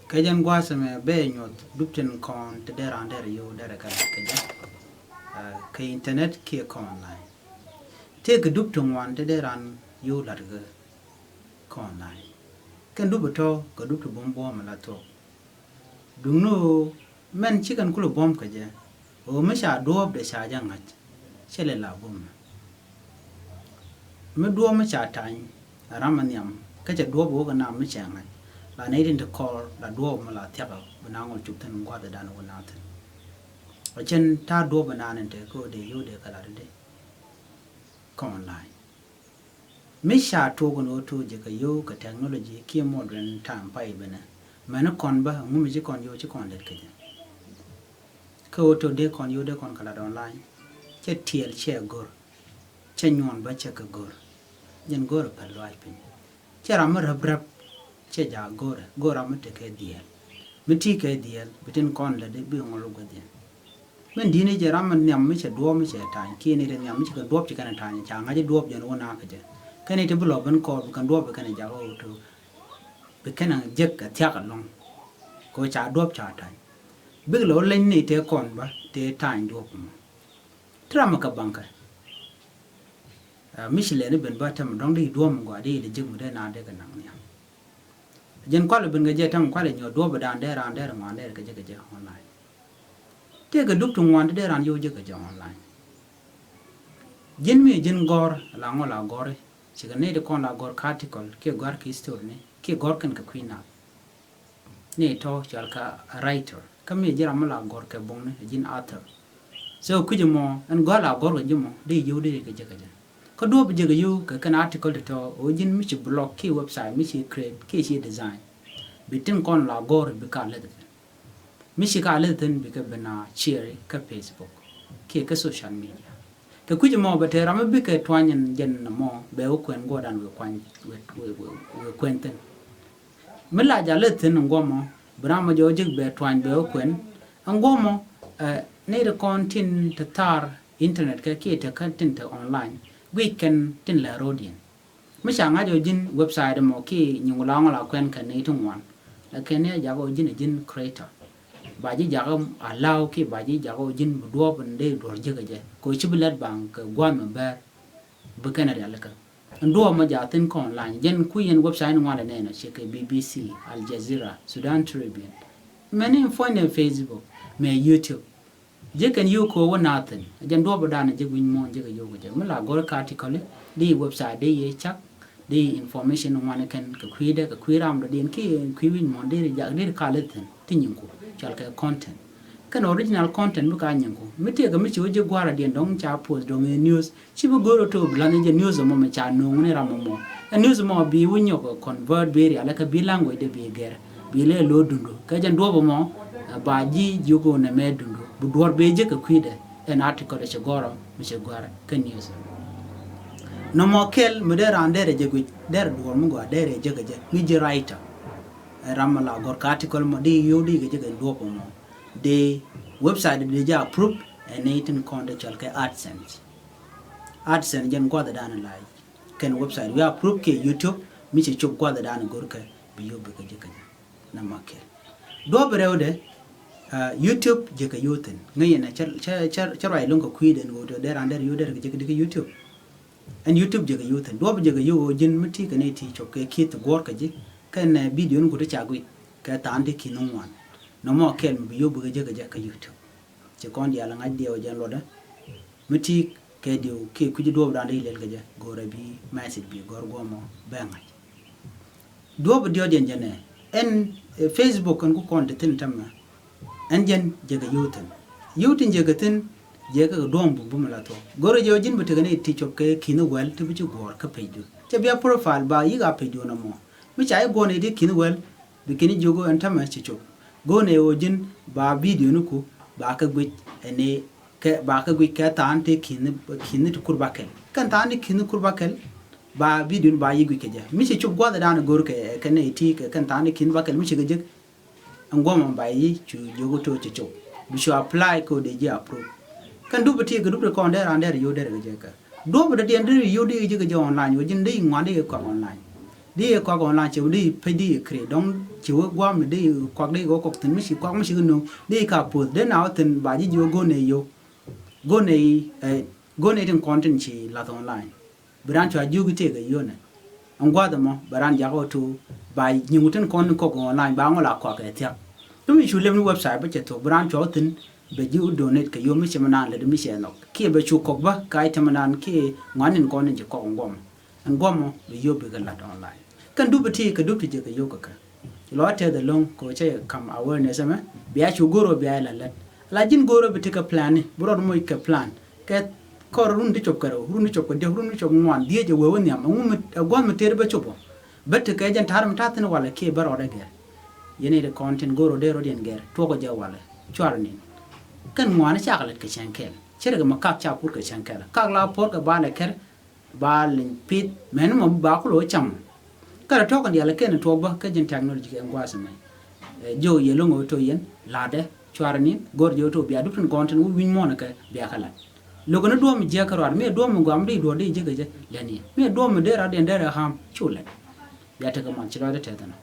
kajan gwasame be nyot dupten kon te derande yo dere kala kajan ke internet ke kon online te ke dupten wan te deran yo larga kon online ken dubuto ko duptu bombo malato dungno men chikan kulo bom kaje o mesha dob de sha jangat chele la bom me do me cha tan ramanyam kaje dobo ga na me changa la ne din de call la do mala tiaba banangol chuptan ngwa da dan wonatan achen ta do bananan te ko de yo de kala de kon online me sha to gono to je ka yo ka technology ki modern time pai bana mana kon ba mu mi ji kon yo ji kon de kaje ko to de kon yo de kon kala online che tiel che gor che nyon ba che ka gor jen gor pa loai pin che ram rab che ja gor am te ke diel miti ke diel bitin kon la de bi ngol go de men dine je ram nyam mi che do mi che tan ki ni de nyam mi che ka do che kan tan cha nga je do je no na ka je kan ni te blo ban ko kan do ba kan ja o to be kan je ka tya ka long ko cha do cha tan bi lo len ni te kon ba te tan do ko tra ma ka banka Michelle ni ben ba tam dong di do mo ga de je mu de na de ka nang ni jen kwale ben gaje tam kwale nyo do ba dan de ran de ma de ka je online te ga duk tung wan de ran yo je ka online jen mi jen gor la ngola gore ci ga ne de kon la gor article ke gor ki story ne ke gor kan ka kwina ne to chal ka writer kam mi jira mala gor ke bon ne jen author so ku je mo an gola gor ga je mo de yo de ka je ko do be je yo ka kan article to o jen mi ci blog ki website mi ci create ki ci design bitin kon la gor bi ka le mi ci ka le den bi ka bana share ka facebook ki ka social media ka ku je mo ba te ram bi ka twanyen jen mo be o kwen go dan we kwan we kwenten mi la ja le tin ngomo bra ma jo jig be twan be o kwen ngomo ne de kontin ta tar internet ka ki ta content ta online weekend tin la rodin mi cha nga jo jin website mo ki nyungula ngala kwen kan ne tungwan la ken ne ja go jin creator ba ji ja go allow ki ba ji ja go jin do ban de do je ga ko chi bilat bang ka gwan ma ba bu kana da la ka ndo ma ja tin ko online jen ku yen website ngala ne na che ke BBC Al Jazeera Sudan Tribune many phone Facebook me YouTube je kan yo ko wonaten jen do ba dana je win mo je ga yo ga mala gor ka article di website de ye chak di information wana kan ka kwida ka kwiram do den ki kwin mo de ja de ka leten tinyin ko chal ka content kan original content bu ka nyin ko mite ga mi je gwara den dong cha post dong news chi bu goro to blan je news mo me cha no ne ram mo news mo bi wonyo ko convert be ala ka bi language de bi ger bi le lo dundo ka jen do mo ba ji jugo na me dundo bu dor be je ka kwida an article de goro mi che gwara kan news no mo kel mi de randere je gu der do mo go dere je ga je mi je writer ramala gor ka article mo di yo di ga je ga do mo de website de ja approve and natin konde chal ka AdSense jen go da dan lai ken website we approve ke YouTube mi che chop go da dan gor ka bi yo be ga je ga na ma kel do brewde YouTube je ka yoten ngay na char rai long ko kwiden go de randere yo der ga je ga YouTube and YouTube je ga yoten do je ga yo jin miti ka ne ti chop ke kit gor ka ji kan video ko ta chagui ka tande ki non wan no mo kel bi yo bu ga je ga ka YouTube je kon dia la ngadi o jan loda miti ke dio ke ku ji do rande lel ga je gora bi message bi gor go mo ba ngai do bu dio den jane en Facebook kan ko kon de tin tamma en jen je ga yoten je ga tin je ka dom bu mala to goro je jin bute gane ti chop ke kinu wel ti bichu gor ka peju che bia profile ba yi ga peju na mo mi chai go ne di kinu wel bi kini jogo enta ma chi chop go ne o jin ba video nu ku ba ka gwi ene ke ba ka gwi ka tan te kinu tu kurba kel kan tan ni kinu kurba kel ba video ba yi gwi ke je mi chi chop go da na gor ke ne ti kan tan ni kinu ba kel mi chi ge je ngoma ba yi chu jogo to chi chop bi shu apply ko de je approve kan du beti ga du ko on der yo der ga ka do ba de den yo de je ga online yo jin de ngwan de ko online đi qua online chiều đi phải đi kể đóng chiều qua mình đi qua đi có cuộc tình mới chỉ qua mới chỉ nung đi cả buổi đến nào tình bà chỉ vô go này trong content chỉ là online beran cho aju cái cái yo này ông qua đó mà beran giờ có thu bài nhiều tin con có online ba ngô qua cái thiệt tôi mình chụp lên website bây giờ thôi beran cho tin bây giờ donate cái yo mới xem nào là mới xem nó khi bây chụp cọc ba cái tham nan khi ngắn nên con nên chỉ có ông mà bây giờ bây giờ là online kan du beti ka du tije ka yo ka lo te the long ko che kam awareness ma biya chu goro biya la jin goro beti ka plan bro mo ka plan ka ko run di chop karo run di chop ko de run di chop ngwan die je wewe nyam ngum gwan meter ba chopo bet ka jan taram tatin wala ke baro de ger yene de content goro de rodien ger to ko je wala chwarni kan ngwan cha kala ka chankel chere ga makak cha pur ka chankel ka la por ka ba le ker ba lin pit men mo ba ko lo cham kada tokan dia leken to ba ka jin technology ke ngwasa mai jo ye longo to yen lade chwarni gor jo to biya dufin content win mo na ka biya kala logo na do mi je karwar me do mo gam de do de je leni me do mo de ra den de ham chule biya ta ka man chilo de tetana